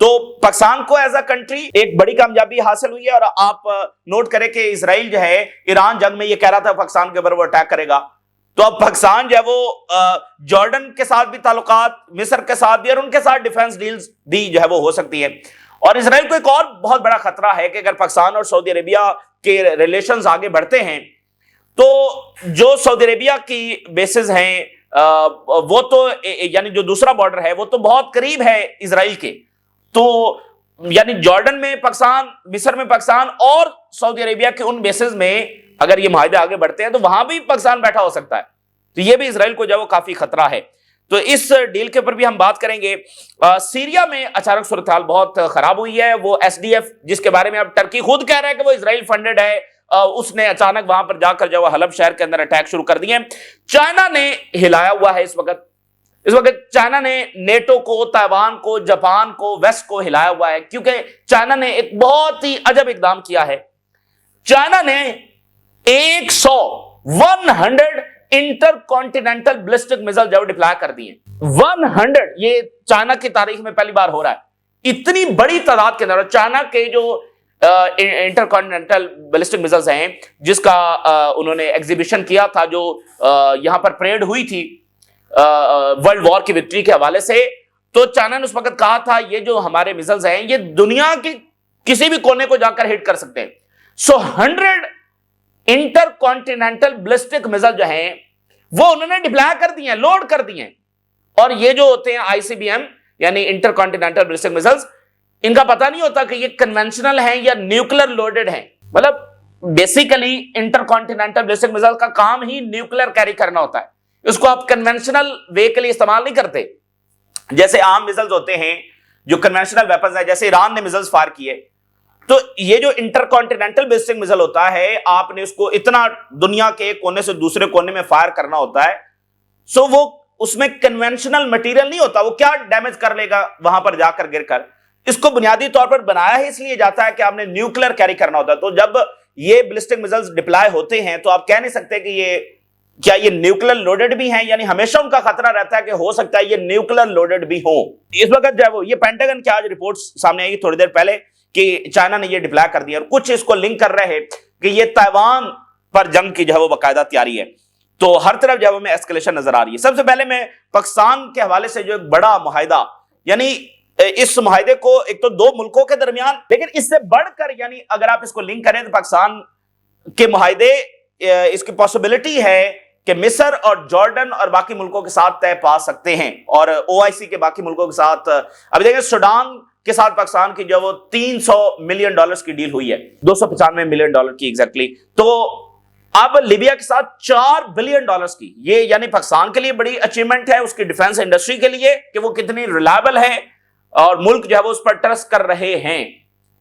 تو پاکستان کو as a country ایک بڑی کامیابی حاصل ہوئی ہے. اور آپ نوٹ کریں کہ اسرائیل جو ہے ایران جنگ میں یہ کہہ رہا تھا پاکستان کے اوپر وہ اٹیک کرے گا, تو اب پاکستان جو ہے وہ جارڈن کے ساتھ بھی تعلقات, مصر کے ساتھ بھی, اور ان کے ساتھ ڈیفنس ڈیلز بھی جو ہے وہ ہو سکتی ہے. اور اسرائیل کو ایک اور بہت بڑا خطرہ ہے کہ اگر پاکستان اور سعودی عربیہ کے ریلیشنز آگے بڑھتے ہیں تو جو سعودی عربیہ کی بیسز ہیں وہ تو یعنی جو دوسرا بارڈر ہے وہ تو بہت قریب ہے اسرائیل کے, تو یعنی جارڈن میں پاکستان, مصر میں پاکستان اور سعودی عربیہ کے ان بیسز میں اگر یہ معاہدے آگے بڑھتے ہیں تو وہاں بھی پاکستان بیٹھا ہو سکتا ہے. تو یہ بھی اسرائیل کو جو ہے وہ کافی خطرہ ہے. تو اس ڈیل کے اوپر بھی ہم بات کریں گے. سیریا میں اچانک صورتحال بہت خراب ہوئی ہے. وہ ایس ڈی ایف جس کے بارے میں اب ٹرکی خود کہہ رہا ہے کہ وہ اسرائیل فنڈڈ ہے, اس نے اچانک وہاں پر جا کر جو حلب شہر کے اندر اٹیک شروع کر دیے. چائنا نے ہلایا ہوا ہے اس وقت چائنا نے نیٹو کو, تائیوان کو, جاپان کو, ویسٹ کو ہلایا ہوا ہے, کیونکہ چائنا نے ایک بہت ہی عجب اقدام کیا ہے. چائنا نے 100 انٹر کانٹیننٹل بلسٹک میزائل جو ڈپلائے کر دی ہیں. 100 یہ چائنا کی تاریخ میں پہلی بار ہو رہا ہے اتنی بڑی تعداد کے اندر. چائنا کے جو انٹر کانٹیننٹل بلسٹک میزائلز ہیں جس کا انہوں نے ایگزیبیشن کیا تھا, جو یہاں پر پریڈ ہوئی تھی ورلڈ وار کی وکٹری کے حوالے سے, تو چائنا نے اس وقت کہا تھا یہ جو ہمارے میزائلز ہیں یہ دنیا کی کسی بھی کونے کو جا کر ہٹ کر سکتے ہیں. سو 100 انٹر کانٹیننٹل بلسٹک میزائل جو ہیں وہ انہوں نے ڈپلائے کر دی ہیں, لوڈ کر دی ہیں. اور یہ جو ہوتے ہیں آئی سی بی ایم یعنی انٹر کانٹیننٹل بلسٹک میزائلز, ان کا پتہ نہیں ہوتا کہ یہ کنونشنل ہیں یا نیوکلر لوڈڈ ہیں. مطلب basically intercontinental ballistic missile کا کام ہی نیوکلر کیری کرنا ہوتا ہے. اس کو آپ کنونشنل وے کے لیے استعمال نہیں کرتے جیسے عام میزائلز ہوتے ہیں جو کنونشنل ویپنز ہیں, جیسے ایران نے میزائلز فائر کیے. تو یہ جو انٹر کانٹیننٹل بلسٹک میزائل ہوتا ہے آپ نے اس کو اتنا دنیا کے ایک کونے سے دوسرے کونے میں فائر کرنا ہوتا ہے. سو وہ اس میں کنونشنل مٹیریل نہیں ہوتا, وہ کیا ڈیمیج کر لے گا وہاں پر جا کر گر کر. اس کو بنیادی طور پر بنایا ہی اس لیے جاتا ہے کہ آپ نے نیوکلر کیری کرنا ہوتا ہے. تو جب یہ بلسٹک میزائلز ڈپلائے ہوتے ہیں تو آپ کہہ نہیں سکتے کہ کیا یہ نیوکلر لوڈڈ بھی ہیں, یعنی ہمیشہ ان کا خطرہ رہتا ہے کہ ہو سکتا ہے یہ نیوکلر لوڈڈ بھی ہوں. اس وقت جو ہے وہ یہ پینٹاگن کی آج رپورٹ سامنے آئی تھوڑی دیر پہلے کہ چائنا نے یہ ڈپلائے کر دیا, اور کچھ اس کو لنک کر رہے ہیں کہ یہ تائیوان پر جنگ کی جو ہے وہ باقاعدہ تیاری ہے. تو ہر طرف جو ہے وہ میں ایسکلیشن نظر آ رہی ہے. سب سے پہلے میں پاکستان کے حوالے سے جو ایک بڑا معاہدہ, یعنی اس معاہدے کو ایک تو دو ملکوں کے درمیان, لیکن اس سے بڑھ کر یعنی اگر آپ اس کو لنک کریں تو پاکستان کے معاہدے اس کی پاسبلٹی ہے کہ مصر اور جارڈن اور باقی ملکوں کے ساتھ طے پا سکتے ہیں, اور او آئی سی کے باقی ملکوں کے ساتھ. ابھی دیکھیں سوڈان کے ساتھ پاکستان کی جو وہ $300 ملین کی ڈیل ہوئی ہے, $295 ملین کی ایگزیکٹلی. تو اب لیبیا کے ساتھ $4 بلین کی, یہ یعنی پاکستان کے لیے بڑی اچیومنٹ ہے, اس کی ڈیفنس انڈسٹری کے لیے کہ وہ کتنی ریلائبل ہے اور ملک جو ہے وہ اس پر ٹرسٹ کر رہے ہیں.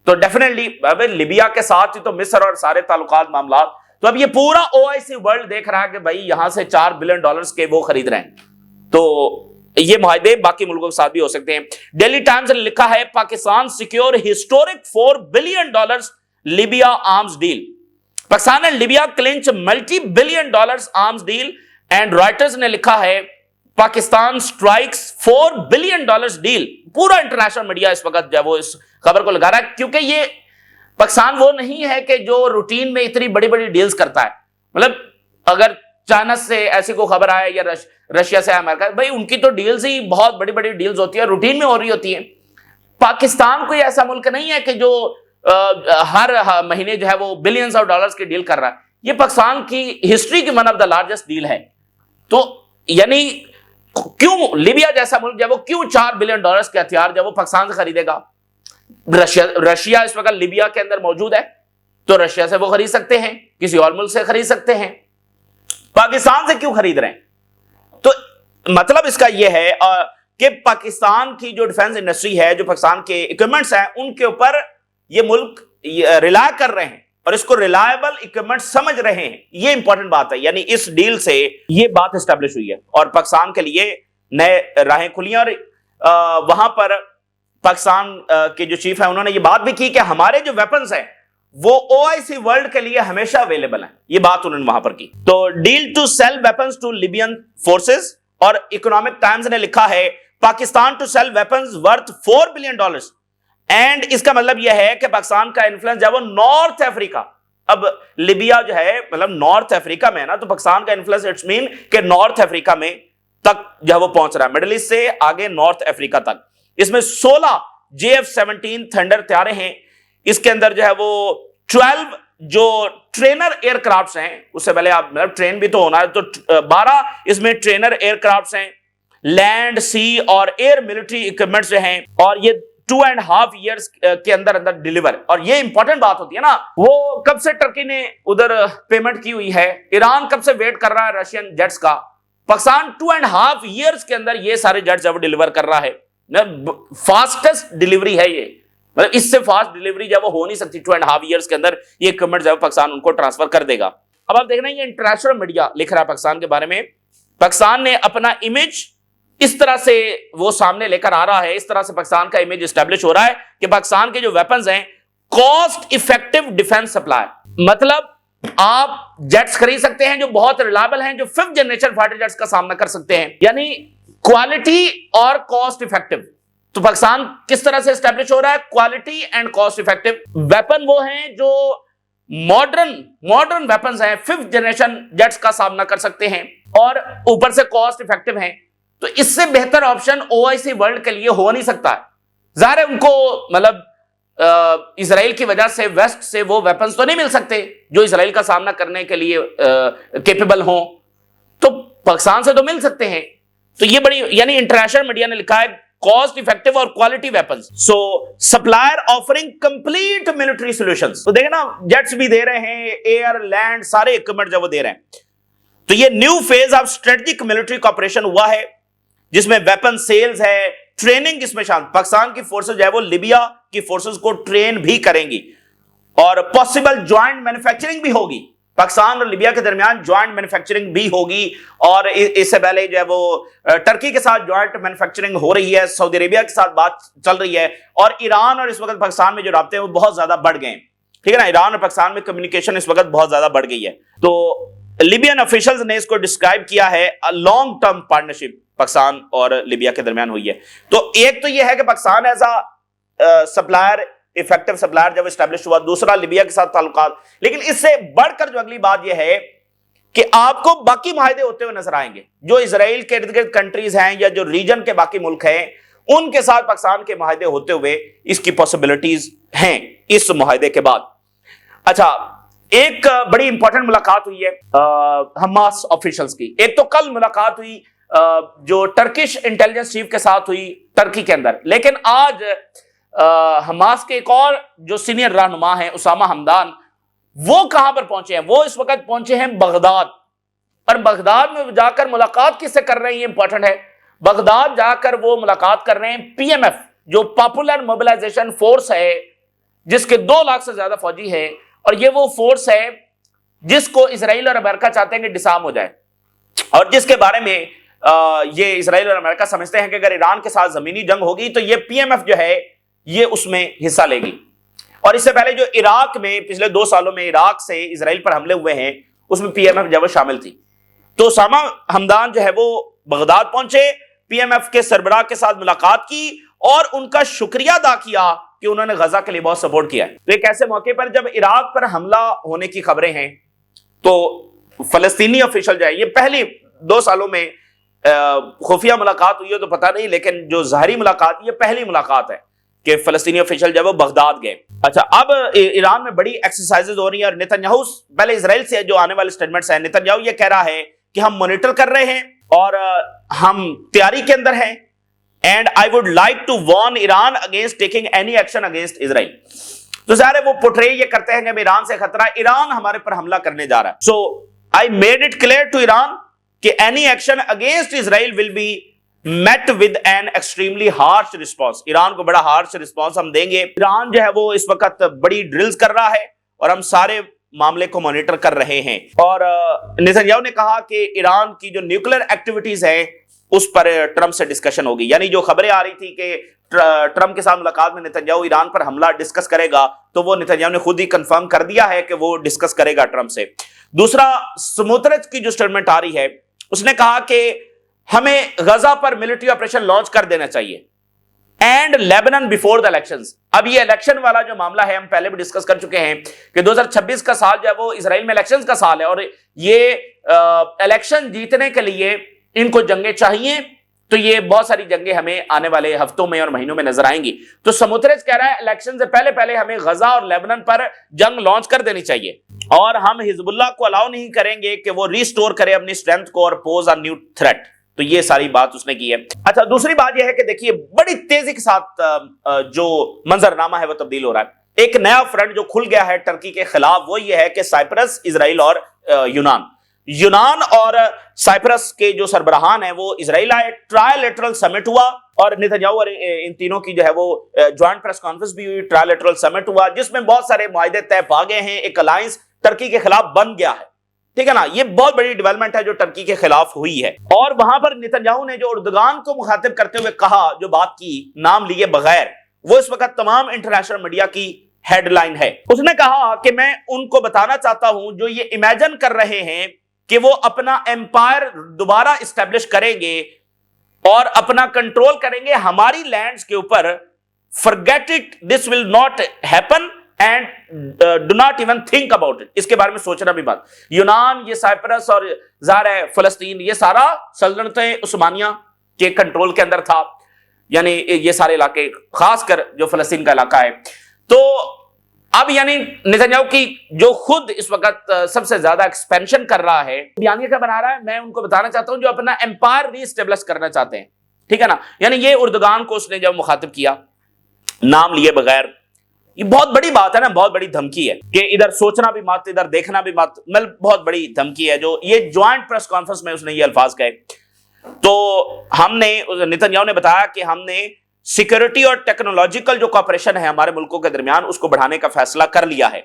تو ڈیفینیٹلی اب لیبیا کے ساتھ ہی تو مصر اور سارے تعلقات معاملات, تو اب یہ پورا او آئی سی ورلڈ دیکھ رہا ہے کہ بھائی یہاں سے $4 بلین کے وہ خرید رہے ہیں. تو یہ معاہدے باقی ملکوں کے ساتھ بھی ہو سکتے ہیں. ڈیلی ٹائمز نے لکھا ہے Pakistan secure historic $4 billion Libya arms deal. Pakistan and Libya clinch multi billion arms deal. And Reuters نے لکھا ہے پاکستان سٹرائکس $4 بلین ڈیل. پورا انٹرنیشنل میڈیا اس وقت جو ہے وہ اس خبر کو لگا رہا ہے, کیونکہ یہ پاکستان وہ نہیں ہے کہ جو روٹین میں اتنی بڑی بڑی ڈیلز کرتا ہے. مطلب اگر چائنا سے ایسی کوئی خبر آئے یا رشیا سے امریکہ, بھائی ان کی تو ڈیلز ہی بہت بڑی بڑی ڈیلز ہوتی ہیں, روٹین میں ہو رہی ہوتی ہیں. پاکستان کوئی ایسا ملک نہیں ہے کہ جو ہر مہینے جو ہے وہ بلینز آف ڈالرز کی ڈیل کر رہا ہے. یہ پاکستان کی ہسٹری کی one of the largest deal ہے. تو یعنی کیوں لیبیا جیسا ملک جب وہ کیوں $4 بلین کے ہتھیار جب وہ پاکستان سے خریدے گا؟ رشیا اس وقت لیبیا کے اندر موجود ہے, تو رشیا سے وہ خرید سکتے ہیں, کسی اور ملک سے خرید سکتے ہیں, پاکستان سے کیوں خرید رہے ہیں؟ تو مطلب اس کا یہ ہے کہ پاکستان کی جو ڈیفنس انڈسٹری ہے, جو پاکستان کے اکوپمنٹس ہیں, ان کے اوپر یہ ملک ریلائے کر رہے ہیں اور اس کو ریلائبل اکوپمنٹ سمجھ رہے ہیں. یہ امپورٹنٹ بات ہے. یعنی اس ڈیل سے یہ بات اسٹیبلش ہوئی ہے اور پاکستان کے لیے نئے راہیں کھلی ہیں. اور وہاں پر پاکستان کے جو چیف ہیں انہوں نے یہ بات بھی کی کہ ہمارے جو ویپنز ہیں وہ او آئی سی ورلڈ کے لیے ہمیشہ اویلیبل ہیں. یہ بات انہوں نے وہاں پر کی. تو deal to sell weapons to Libyan forces. اور اکنامک ٹائمز نے لکھا ہے Pakistan to sell weapons worth $4 billion and اس کا مطلب یہ ہے کہ پاکستان کا انفلوئنس جو ہے وہ نارتھ افریقہ، اب لیبیا جو ہے مطلب نارتھ افریقہ میں ہے نا، تو پاکستان کا انفلوئنس اٹس مین کہ نارتھ افریقہ میں تک جو ہے وہ پہنچ رہا ہے، مڈل ایسٹ سے آگے نارتھ افریقہ تک۔ اس میں 16 JF-17 تھنڈر طیارے ہیں، اس کے اندر جو ہے وہ 12 جو ٹرینر ایئر کرافٹس ہیں، اس سے پہلے آپ مطلب ٹرین بھی تو ہونا ہے، تو 12 اس میں ٹرینر ایئر کرافٹس ہیں، لینڈ سی اور ایئر ملٹری اکوپمنٹس جو ہیں، اور یہ 2.5 ایئرس کے اندر ڈیلیور۔ اور یہ امپورٹنٹ بات ہوتی ہے نا، وہ کب سے ٹرکی نے ادھر پیمنٹ کی ہوئی ہے، ایران کب سے ویٹ کر رہا ہے رشین جیٹس کا، پاکستان 2.5 ایئرس کے اندر یہ سارے جیٹس جب ڈیلیور کر رہا ہے، فاسٹسٹ ڈیلیوری ہے یہ، مطلب اس سے فاسٹ ڈیلیوری جب وہ ہو نہیں سکتی، 2.5 ایئرس کے اندر یہ اکوپمنٹ جب پاکستان ان کو ٹرانسفر کر دے گا۔ اب آپ دیکھ رہے ہیں یہ انٹرنیشنل میڈیا لکھ رہا ہے پاکستان کے بارے میں، پاکستان نے اپنا امیج اس طرح سے وہ سامنے لے کر آ رہا ہے، اس طرح سے پاکستان کا امیج اسٹیبلش ہو رہا ہے کہ پاکستان کے جو ویپنز ہیں کاسٹ افیکٹو ڈیفنس سپلائی، مطلب آپ جیٹس خرید سکتے ہیں جو بہت ریلائبل ہیں، جو 5th جنریشن فائٹر جیٹس کا سامنا کر سکتے ہیں، یعنی کوالٹی اور کاسٹ افیکٹو۔ تو پاکستان کس طرح سے اسٹیبلش ہو رہا ہے؟ Quality and cost effective weapon وہ ہیں جو ماڈرن ویپنز ہیں، 5th جنریشن جیٹس کا سامنا کر سکتے ہیں اور اوپر سے کاسٹ افیکٹو ہیں، تو اس سے بہتر آپشن OIC ورلڈ کے لیے ہو نہیں سکتا ہے۔ ظاہر ہے ان کو مطلب اسرائیل کی وجہ سے ویسٹ سے وہ ویپنز تو نہیں مل سکتے جو اسرائیل کا سامنا کرنے کے لیے کیپیبل ہوں، تو پاکستان سے تو مل سکتے ہیں۔ تو یہ بڑی یعنی انٹرنیشنل میڈیا نے لکھا ہے کاسٹ افیکٹو اور quality weapons, so supplier offering complete military solutions. تو دیکھیں نا جیٹس بھی دے رہے ہیں، ایئر لینڈ سارے اکوپمنٹ جو وہ دے رہے ہیں۔ تو یہ new phase of strategic military cooperation ہوا ہے جس میں ویپن سیلز ہے، ٹریننگ اس میں شامل، پاکستان کی فورسز جو ہے وہ لیبیا کی فورسز کو ٹرین بھی کریں گی اور پاسبل جوائنٹ مینوفیکچرنگ بھی ہوگی، پاکستان اور لیبیا کے درمیان جوائنٹ مینوفیکچرنگ بھی ہوگی، اور اس سے پہلے جو ہے وہ ٹرکی کے ساتھ جوائنٹ مینوفیکچرنگ ہو رہی ہے، سعودی عربیہ کے ساتھ بات چل رہی ہے، اور ایران اور اس وقت پاکستان میں جو رابطے ہیں وہ بہت زیادہ بڑھ گئے ہیں، ٹھیک ہے نا، ایران اور پاکستان میں کمیونیکیشن اس وقت بہت زیادہ بڑھ گئی ہے۔ تو لیبین آفیشلز نے اس کو ڈسکرائب کیا ہے لانگ ٹرم پارٹنرشپ پاکستان اور لیبیا کے درمیان ہوئی ہے۔ تو ایک تو یہ ہے کہ Pakistan as a supplier, effective supplier جب اسٹیبلش ہوا، دوسرا لیبیا کے ساتھ تعلقات، لیکن اس سے بڑھ کر جو اگلی بات یہ ہے کہ آپ کو باقی معاہدے ہوتے ہوئے نظر آئیں گے، جو اسرائیل کے ارد گرد کنٹریز ہیں یا جو ریجن کے باقی ملک ہیں ان کے ساتھ پاکستان کے معاہدے ہوتے ہوئے اس کی پاسبلٹیز ہیں اس معاہدے کے بعد۔ اچھا، ایک بڑی امپورٹنٹ ملاقات ہوئی ہے حماس آفیشلز کی۔ ایک تو کل ملاقات ہوئی جو ٹرکش انٹیلیجنس چیف کے ساتھ ہوئی ٹرکی کے اندر، لیکن آج حماس کے ایک اور جو سینئر رہنما ہیں اسامہ حمدان، وہ کہاں پر پہنچے ہیں؟ وہ اس وقت پہنچے ہیں بغداد، اور بغداد میں جا کر ملاقات کس سے کر رہے ہیں یہ امپورٹنٹ ہے۔ بغداد جا کر وہ ملاقات کر رہے ہیں PMF جو پاپولر موبلائزیشن فورس ہے، جس کے 2 لاکھ سے زیادہ فوجی ہیں، اور یہ وہ فورس ہے جس کو اسرائیل اور امریکہ چاہتے ہیں کہ ڈسارم ہو جائے، اور جس کے بارے میں یہ اسرائیل اور امریکہ سمجھتے ہیں کہ اگر ایران کے ساتھ زمینی جنگ ہوگی تو یہ PMF جو ہے یہ اس میں حصہ لے گی۔ اور اس سے پہلے جو عراق میں پچھلے 2 سالوں میں عراق سے اسرائیل پر حملے ہوئے ہیں اس میں PMF جو ہے وہ شامل تھی۔ تو اسامہ حمدان جو ہے وہ بغداد پہنچے، PMF کے سربراہ کے ساتھ ملاقات کی اور ان کا شکریہ ادا کیا کہ انہوں نے غزہ کے لیے بہت سپورٹ کیا ہے۔ تو ایک ایسے موقع پر جب عراق پر حملہ ہونے کی خبریں ہیں تو فلسطینی آفیشل جو ہے، یہ پہلی 2 سالوں میں خفیہ ملاقات ہوئی ہے تو پتہ نہیں، لیکن جو ظاہری ملاقات یہ پہلی ملاقات ہے کہ فلسطینی آفیشل جو ہے وہ بغداد گئے۔ اچھا، اب ایران میں بڑی ایکسرسائزز ہو رہی ہیں، اور نتنیاہو پہلے اسرائیل سے جو آنے والے سٹیٹمنٹس ہیں، نتنیاہو یہ کہہ رہا ہے کہ ہم مانیٹر کر رہے ہیں اور ہم تیاری کے اندر ہیں، and I would like to warn Iran against taking any action against Israel. تو ظاہر ہے وہ پورٹرے یہ کرتے ہیں کہ ایران سے خطرہ، ایران ہمارے پر حملہ کرنے جا رہا ہے۔ So I made it clear to Iran کہ any action against Israel will be met with an extremely harsh response۔ Iran کو بڑا ہارش رسپانس ہم دیں گے۔ ایران جو ہے وہ اس وقت بڑی ڈرلز کر رہا ہے اور ہم سارے معاملے کو مانیٹر کر رہے ہیں، اور نتنیاہو نے کہا کہ ایران کی جو نیوکلیر ایکٹیویٹیز ہیں اس پر ٹرمپ سے ڈسکشن ہوگی، یعنی جو خبریں آ رہی تھی کہ ٹرمپ کے ساتھ ملاقات میں نتنیاہو ایران پر حملہ ڈسکس کرے گا، تو وہ نتنیاہو نے خود ہی کنفرم کر دیا ہے کہ وہ ڈسکس کرے گا ٹرمپ سے۔ دوسرا، سموترچ کی جو سٹیٹمنٹ آ رہی ہے اس نے کہا کہ ہمیں غزہ پر ملٹری آپریشن لانچ کر دینا چاہیے، and Lebanon before the elections. اب یہ الیکشن والا جو معاملہ ہے ہم پہلے بھی ڈسکس کر چکے ہیں کہ 2026 کا سال جو ہے وہ اسرائیل میں الیکشنز کا سال ہے، اور یہ الیکشن جیتنے کے لیے ان کو جنگیں چاہیے، تو یہ بہت ساری جنگیں ہمیں آنے والے ہفتوں میں اور مہینوں میں نظر آئیں گی۔ تو سموتریس کہہ رہا ہے الیکشن سے پہلے ہمیں غزہ اور لیبنان پر جنگ لانچ کر دینی چاہیے، اور ہم حزب اللہ کو الاؤ نہیں کریں گے کہ وہ ریسٹور کرے اپنی اسٹرینتھ کو اور پوز اے نیو تھریٹ۔ تو یہ ساری بات اس نے کی ہے۔ اچھا، دوسری بات یہ ہے کہ دیکھیے بڑی تیزی کے ساتھ جو منظرنامہ ہے وہ تبدیل ہو رہا ہے۔ ایک نیا فرنٹ جو کھل گیا ہے ٹرکی کے خلاف وہ یہ ہے کہ سائپرس، اسرائیل اور یونان اور سائپرس کے جو سربراہان ہیں وہ اسرائیل آئے، ٹرائی لیٹرل سمٹ ہوا، اور نتنیاہو اور ان تینوں کی جو ہے وہ جوائنٹ پریس کانفرنس بھی ہوئی، ٹرائی لیٹرل سمٹ ہوا جس میں بہت سارے معاہدے طے پا گئے ہیں، ایک الائنس ٹرکی کے خلاف بن گیا ہے، ٹھیک ہے نا۔ یہ بہت بڑی ڈیولپمنٹ ہے جو ٹرکی کے خلاف ہوئی ہے، اور وہاں پر نتنیاہو نے جو اردگان کو مخاطب کرتے ہوئے کہا، جو بات کی نام لیے بغیر، وہ اس وقت تمام انٹرنیشنل میڈیا کی ہیڈ لائن ہے۔ اس نے کہا کہ میں ان کو بتانا چاہتا ہوں جو یہ امیجن کر رہے ہیں کہ وہ اپنا ایمپائر دوبارہ اسٹیبلش کریں گے اور اپنا کنٹرول کریں گے ہماری لینڈز کے اوپر، forget it, this will not happen and do not even think about it۔ اس کے بارے میں سوچنا بھی بات۔ یونان، یہ سائپرس اور ظاہر ہے فلسطین، یہ سارا سلطنت عثمانیہ کے کنٹرول کے اندر تھا، یعنی یہ سارے علاقے، خاص کر جو فلسطین کا علاقہ ہے۔ تو اب یعنی نتنیاہو کی جو خود اس وقت سب سے زیادہ ایکسپینشن کر رہا ہے، بیانیہ کیا بنا رہا ہے، میں ان کو بتانا چاہتا ہوں جو اپنا ایمپائر ری اسٹیبلش کرنا چاہتے ہیں، ٹھیک ہے نا۔ یعنی یہ اردگان کو اس نے جب مخاطب کیا نام لیے بغیر، یہ بہت بڑی بات ہے نا، بہت بڑی دھمکی ہے کہ ادھر سوچنا بھی مت، ادھر دیکھنا بھی مت، مطلب بہت بڑی دھمکی ہے جو یہ جوائنٹ پریس کانفرنس میں اس نے یہ الفاظ کہے۔ تو ہم نے، نتنیاہو نے بتایا کہ ہم نے سیکورٹی اور ٹیکنالوجیکل جو کوآپریشن ہے ہمارے ملکوں کے درمیان اس کو بڑھانے کا فیصلہ کر لیا ہے۔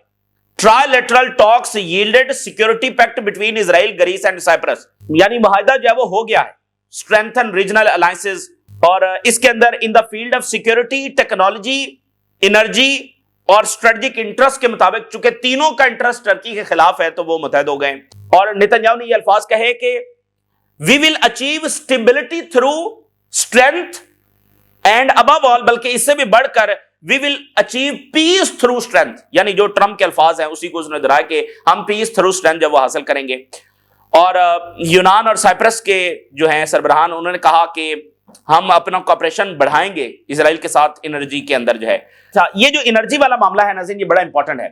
Trilateral talks yielded security pact between Israel, Greece and Cyprus, یعنی معاہدہ جو ہے وہ ہو گیا ہے، اسٹرینتھن ریجنل الائنسز، اور اس کے اندر in the field of security, technology, energy اور اسٹریٹجک انٹرسٹ کے مطابق، چونکہ تینوں کا انٹرسٹ ٹرکی کے خلاف ہے تو وہ متحد ہو گئے۔ اور نتنیاہو نے یہ الفاظ کہے کہ we will achieve stability through strength and above all, بلکہ اس سے بھی بڑھ کر we will achieve peace through strength, یعنی جو ٹرمپ کے الفاظ ہیں اسی کو اس نے دہرایا کہ ہم پیس تھرو اسٹرینتھ جب وہ حاصل کریں گے۔ اور یونان اور سائپرس کے جو ہیں سربراہان، انہوں نے کہا کہ ہم اپنا کوآپریشن بڑھائیں گے اسرائیل کے ساتھ انرجی کے اندر جو ہے۔ یہ جو انرجی والا معاملہ ہے ناظرین، یہ بڑا امپورٹنٹ ہے،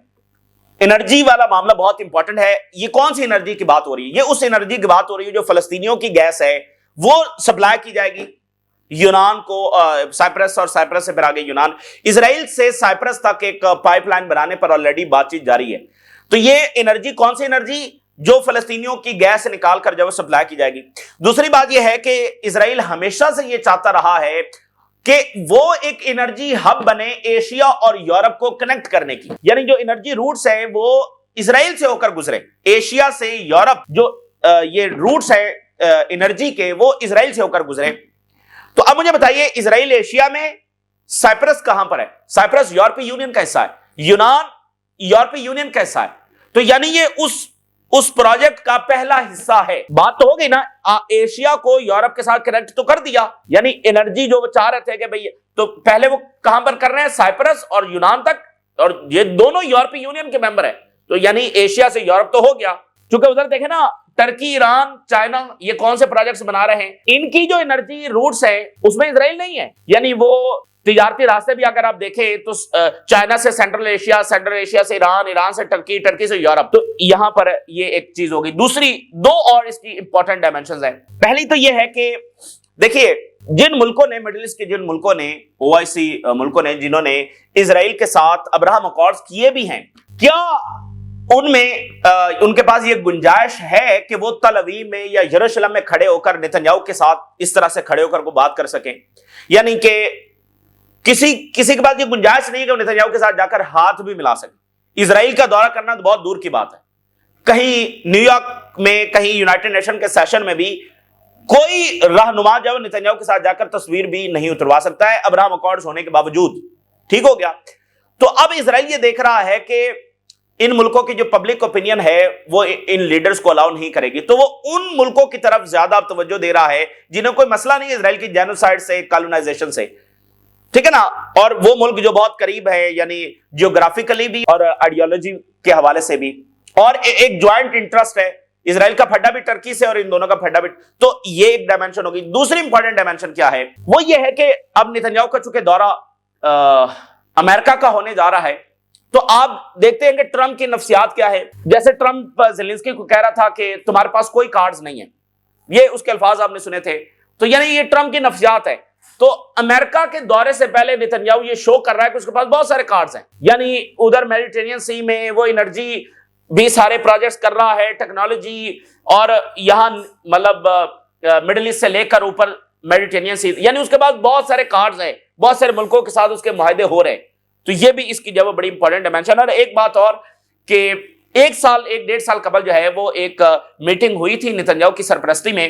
انرجی والا معاملہ بہت امپورٹنٹ ہے۔ یہ کون سی انرجی کی بات ہو رہی ہے؟ یہ اس انرجی کی بات ہو رہی ہے جو فلسطینیوں کی گیس ہے وہ سپلائی کی جائے گی یونان کو، سائپرس، اور سائپرس سے پھر آگے یونان۔ اسرائیل سے سائپرس تک ایک پائپ لائن بنانے پر آلریڈی بات چیت جاری ہے۔ تو یہ انرجی کون سی انرجی؟ جو فلسطینیوں کی گیس نکال کر جب سپلائی کی جائے گی۔ دوسری بات یہ ہے کہ اسرائیل ہمیشہ سے یہ چاہتا رہا ہے کہ وہ ایک انرجی ہب بنے ایشیا اور یورپ کو کنیکٹ کرنے کی، یعنی جو انرجی روٹس ہیں وہ اسرائیل سے ہو کر گزرے، ایشیا سے یورپ، جو یہ روٹس ہیں انرجی کے وہ اسرائیل سے ہو کر گزرے۔ تو اب مجھے بتائیے اسرائیل ایشیا میں، سائپرس کہاں پر ہے؟ سائپرس یورپی یونین کا حصہ ہے، یونان یورپی یونین کا حصہ ہے، تو یعنی یہ اس پروجیکٹ کا پہلا حصہ ہے۔ بات تو ہو گئی نا، ایشیا کو یورپ کے ساتھ کنیکٹ تو کر دیا، یعنی انرجی جو وہ چاہ رہے تھے کہ بھئی، تو پہلے وہ کہاں پر کر رہے ہیں؟ سائپرس اور یونان تک، اور یہ دونوں یورپی یونین کے ممبر ہیں، تو یعنی ایشیا سے یورپ تو ہو گیا۔ چونکہ ادھر دیکھیں نا، ترکی، ایران، چائنا، یہ کون سے پروجیکٹس بنا رہے ہیں؟ ان کی جو انرجی روٹس ہیں اس میں اسرائیل نہیں ہے، یعنی وہ تجارتی راستے بھی اگر آپ دیکھیں تو چائنا سے سینٹرل ایشیا، سینٹرل ایشیا سے ایران، ایران سے ٹرکی، ٹرکی سے یورپ، تو یہاں پر یہ ایک چیز ہوگی۔ دوسری دو اور اس کی امپورٹنٹ ڈائمنشنز ہیں۔ پہلی تو یہ ہے کہ دیکھیے جن ملکوں نے، مڈل ایسٹ کے جن ملکوں نے، OIC ملکوں نے، جنہوں نے اسرائیل کے ساتھ ابراہم اکارڈز کیے بھی ہیں، کیا ان میں ان کے پاس یہ گنجائش ہے کہ وہ تل اویو میں یا یروشلم میں کھڑے ہو کر نتنیاہو کے ساتھ اس طرح سے کھڑے ہو کر وہ بات کر سکیں؟ یعنی کہ کسی کے پاس یہ گنجائش نہیں کہ وہ نتنیاہو کے ساتھ جا کر ہاتھ بھی ملا سکے۔ اسرائیل کا دورہ کرنا تو بہت دور کی بات ہے، کہیں نیو یارک میں، کہیں یونائٹڈ نیشن کے سیشن میں بھی کوئی رہنما جو نتنیاہو کے ساتھ جا کر تصویر بھی نہیں اتروا سکتا ہے ابراہم اکارڈز ہونے کے باوجود، ٹھیک ہو گیا۔ تو اب اسرائیل یہ دیکھ رہا ہے کہ ان ملکوں کی جو پبلک اوپینین ہے وہ ان لیڈرز کو الاؤ نہیں کرے گی، تو وہ ان ملکوں کی طرف زیادہ توجہ دے رہا ہے جنہیں کوئی مسئلہ نہیں ہے اسرائیل کی جینوسائیڈ سے، کالونائزیشن سے۔ ٹھیک ہے نا, اور وہ ملک جو بہت قریب ہے, یعنی جیوگرافیکلی بھی اور آئیڈیالوجی کے حوالے سے بھی, اور ایک جوائنٹ انٹرسٹ ہے, اسرائیل کا پھڈا بھی ٹرکی سے اور ان دونوں کا پھڈا بھی. تو یہ ایک ڈائمنشن ہوگی. دوسری امپورٹنٹ ڈائمنشن کیا ہے, وہ یہ ہے کہ اب نتنیاہو کا چونکہ دورہ امریکہ کا ہونے جا رہا ہے, تو آپ دیکھتے ہیں کہ ٹرمپ کی نفسیات کیا ہے. جیسے ٹرمپ زیلنسکی کو کہہ رہا تھا کہ تمہارے پاس کوئی کارڈز نہیں ہیں, یہ اس کے الفاظ آپ نے سنے تھے. تو یعنی یہ ٹرمپ کی نفسیات ہے. تو امریکہ کے دورے سے پہلے نتنیاہو یہ شو کر رہا ہے کہ اس کے پاس بہت سارے کارڈز ہیں, یعنی ادھر میڈیٹرینین سی میں وہ انرجی بھی سارے پروجیکٹس کر رہا ہے, ٹیکنالوجی, اور یہاں مطلب مڈل ایسٹ سے لے کر اوپر میڈیٹرینین سی, یعنی اس کے پاس بہت سارے کارڈز ہیں, بہت سارے ملکوں کے ساتھ اس کے معاہدے ہو رہے ہیں. تو یہ بھی اس کی جو ہے بڑی امپورٹنٹ ڈائمنشن ہے. اور ایک بات اور کہ 1.5 سال قبل جو ہے وہ ایک میٹنگ ہوئی تھی نتنیاہو کی سرپرستی میں,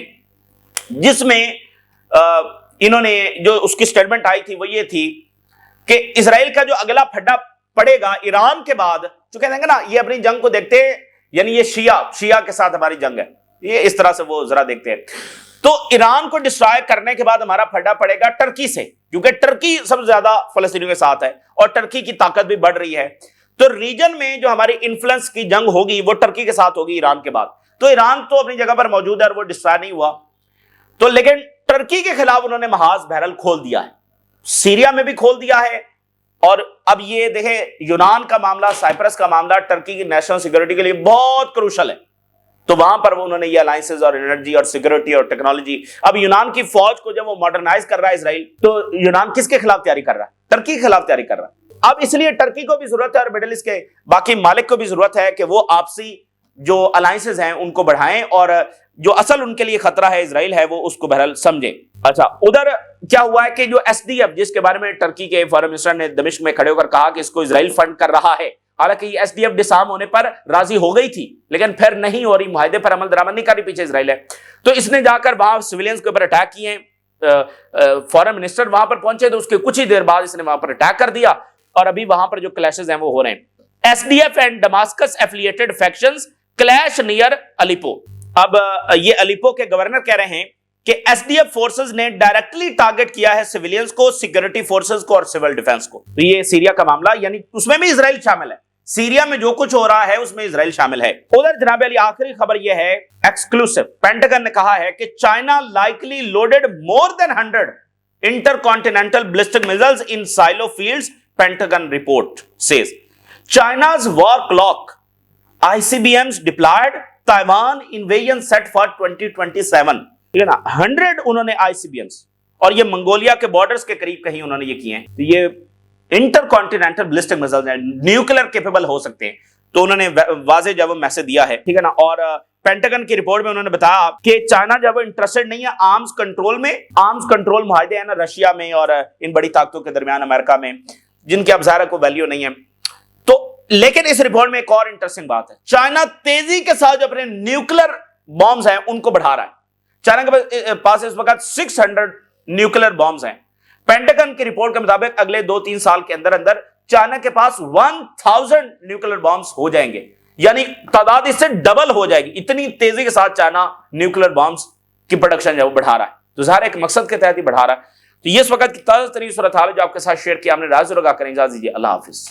جس میں انہوں نے جو اس کی سٹیٹمنٹ آئی تھی وہ یہ تھی کہ اسرائیل کا جو اگلا پھڈا پڑے گا ایران کے بعد, جو کہتے ہیں نا یہ اپنی جنگ کو دیکھتے ہیں, یعنی یہ شیعہ کے ساتھ ہماری جنگ ہے, یہ اس طرح سے وہ ذرا دیکھتے ہیں. تو ایران کو ڈسٹرائے کرنے کے بعد ہمارا پھڈا پڑے گا ٹرکی سے, کیونکہ ٹرکی سب سے زیادہ فلسطینیوں کے ساتھ ہے اور ٹرکی کی طاقت بھی بڑھ رہی ہے. تو ریجن میں جو ہماری انفلوئنس کی جنگ ہوگی وہ ٹرکی کے ساتھ ہوگی ایران کے بعد. تو ایران تو اپنی جگہ پر موجود ہے اور وہ ڈسٹرائے نہیں ہوا, تو لیکن ٹرکی کے خلاف انہوں نے محاذ بحرل کھول دیا ہے, سیریا میں بھی کھول دیا ہے. اور اب یہ دیکھیں یونان کا معاملہ, سائپرس کا معاملہ ٹرکی کی نیشنل سیکورٹی کے لیے بہت کروشل ہے. تو وہاں پر انہوں نے یہ الائنسز اور انرجی اور سیکورٹی اور ٹیکنالوجی, اب یونان کی فوج کو جب وہ ماڈرنائز کر رہا ہے اسرائیل, تو یونان کس کے خلاف تیاری کر رہا ہے؟ ٹرکی کے خلاف تیاری کر رہا ہے. اب اس لیے ٹرکی کو بھی ضرورت ہے اور مڈل ایسٹ کے باقی مالک کو بھی ضرورت ہے کہ وہ آپسی جو الائنسز ہیں ان کو بڑھائیں, اور جو اصل ان کے لیے خطرہ ہے اسرائیل ہے وہ اس کو بہرحال سمجھیں. اچھا, ادھر کیا ہوا ہے کہ جو ایس ڈی ایف, جس کے بارے میں ٹرکی کے فارن منسٹر نے دمشق میں کھڑے ہو کر کہا کہ اس کو اسرائیل فنڈ کر رہا ہے, حالانکہ یہ ایس ی ایف ڈسارم ہونے پر راضی ہو گئی تھی لیکن پھر نہیں ہو رہی, معاہدے پر عمل درآمد نہیں کر رہی, پیچھے اسرائیل ہے. تو اس نے جا کر وہاں سویلینز کے اوپر اٹیک کیے. فارن منسٹر وہاں پر پہنچے تو اس کے کچھ ہی دیر بعد اس نے وہاں پر اٹیک کر دیا, اور ابھی وہاں پر جو کلیشز ہیں وہ ہو رہے ہیں. S D F and Damascus affiliated factions clash near Aleppo. اب یہ الیپو کے گورنر کہہ رہے ہیں کہ ایس ڈی ایف فورسز نے ڈائریکٹلی ٹارگٹ کیا ہے سویلینز کو, سیکورٹی فورسز کو اور سول ڈیفنس کو. تو یہ سیریا کا معاملہ, یعنی اس میں بھی اسرائیل شامل ہے. سیریا میں جو کچھ ہو رہا ہے اس میں اسرائیل شامل ہے. ادھر جناب علی آخری خبر یہ ہے ایکسکلوسیو, پینٹاگن نے کہا ہے کہ China likely loaded more than 100 intercontinental ballistic missiles in silo fields. Pentagon report says China's war clock ICBMs deployed Taiwan invasion set for 2027. ٹھیک ہے نا, 100 انہوں نے ICBMs, اور یہ منگولیا کے بارڈرز کے قریب کہیں انہوں نے یہ کیے ہیں. تو یہ انٹر کانٹیننٹل بلسٹک میزائل ہیں, نیوکلر کیپیبل ہو سکتے ہیں. تو انہوں نے واضح جب میسج دیا ہے, ٹھیک ہے نا. اور پینٹاگن کی رپورٹ میں انہوں نے بتایا کہ چائنا جب انٹرسٹڈ نہیں ہے آرمز کنٹرول میں, آرمز کنٹرول معاہدے ہیں نا رشیا میں اور ان بڑی طاقتوں کے درمیان امریکہ میں, جن کے اب ظاہر کوئی ویلیو نہیں ہے. تو لیکن اس رپورٹ میں ایک اور انٹرسٹنگ بات ہے, چائنا تیزی کے ساتھ جو اپنے نیوکلر بامز ہیں ان کو بڑھا رہا ہے. چائنا کے پاس اس وقت 600 نیوکلر بامز ہیں. پینٹاگن کی رپورٹ کے مطابق اگلے 2-3 سال کے اندر اندر چائنا کے پاس 1000 نیوکلر بامز ہو جائیں گے, یعنی تعداد اس سے ڈبل ہو جائے گی. اتنی تیزی کے ساتھ چائنا نیوکلر بامز کی پروڈکشن جو بڑھا رہا ہے. تو ظاہر ایک مقصد کے تحت ہی بڑھا رہا ہے. تو یہ اس وقت کی تازہ ترین صورتحال جو آپ کے ساتھ شیئر کیا ہم نے, راز لگا کریں. اجازت دیجیے, اللہ حافظ.